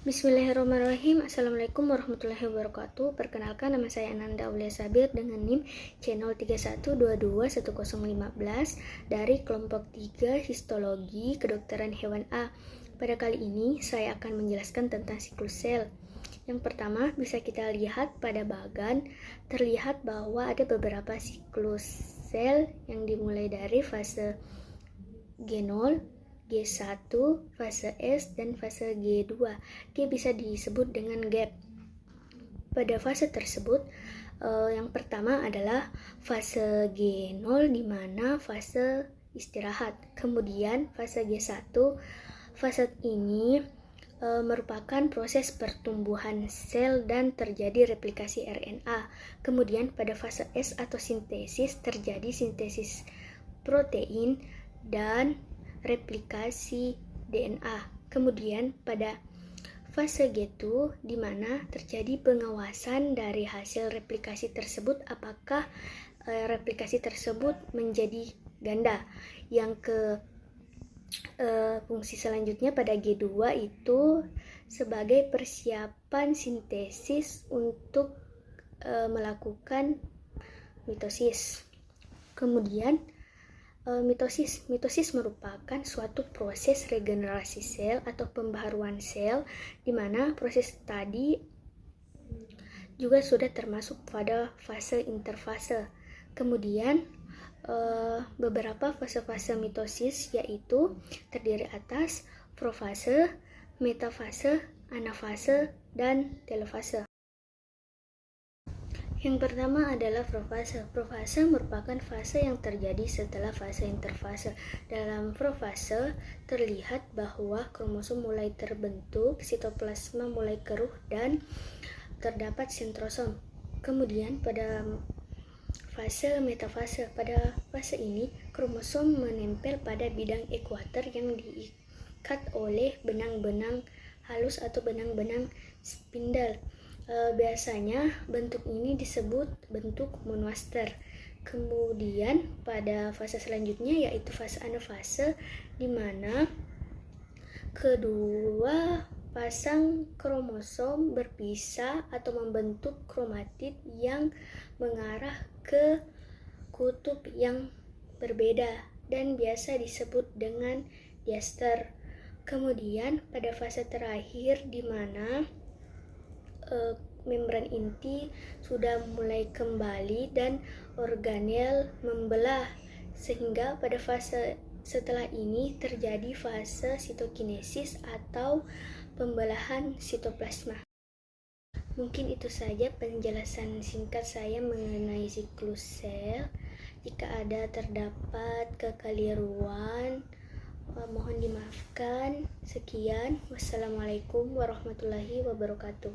Bismillahirrahmanirrahim. Assalamualaikum warahmatullahi wabarakatuh. Perkenalkan, nama saya Ananda Aulia Sabir dengan NIM C031221015 dari kelompok 3 Histologi Kedokteran Hewan A. Pada kali ini saya akan menjelaskan tentang siklus sel. Yang pertama, bisa kita lihat pada bagan, terlihat bahwa ada beberapa siklus sel yang dimulai dari fase G0, G1, fase S, dan fase G2. G bisa disebut dengan gap. Pada fase tersebut, yang pertama adalah fase G0 di mana fase istirahat. Kemudian fase G1, fase ini merupakan proses pertumbuhan sel dan terjadi replikasi RNA. Kemudian pada fase S atau sintesis terjadi sintesis protein dan replikasi DNA. Kemudian pada fase G2 di mana terjadi pengawasan dari hasil replikasi tersebut, apakah replikasi tersebut menjadi ganda. Yang fungsi selanjutnya pada G2 itu sebagai persiapan sintesis untuk melakukan mitosis. Kemudian mitosis merupakan suatu proses regenerasi sel atau pembaharuan sel, di mana proses tadi juga sudah termasuk pada fase interfase. Kemudian beberapa fase-fase mitosis yaitu terdiri atas profase, metafase, anafase, dan telofase. Yang pertama adalah profase. Profase merupakan fase yang terjadi setelah fase interfase. Dalam profase terlihat bahwa kromosom mulai terbentuk, sitoplasma mulai keruh, dan terdapat sentrosom. Kemudian pada fase metafase, pada fase ini kromosom menempel pada bidang ekuator yang diikat oleh benang-benang halus atau benang-benang spindle. Biasanya bentuk ini disebut bentuk monoaster. Kemudian pada fase selanjutnya yaitu fase anafase, di mana kedua pasang kromosom berpisah atau membentuk kromatid yang mengarah ke kutub yang berbeda dan biasa disebut dengan diaster. Kemudian pada fase terakhir di mana membran inti sudah mulai kembali dan organel membelah, sehingga pada fase setelah ini terjadi fase sitokinesis atau pembelahan sitoplasma. Mungkin itu saja penjelasan singkat saya mengenai siklus sel. Jika ada terdapat kekeliruan, mohon dimaafkan. Sekian, wassalamualaikum warahmatullahi wabarakatuh.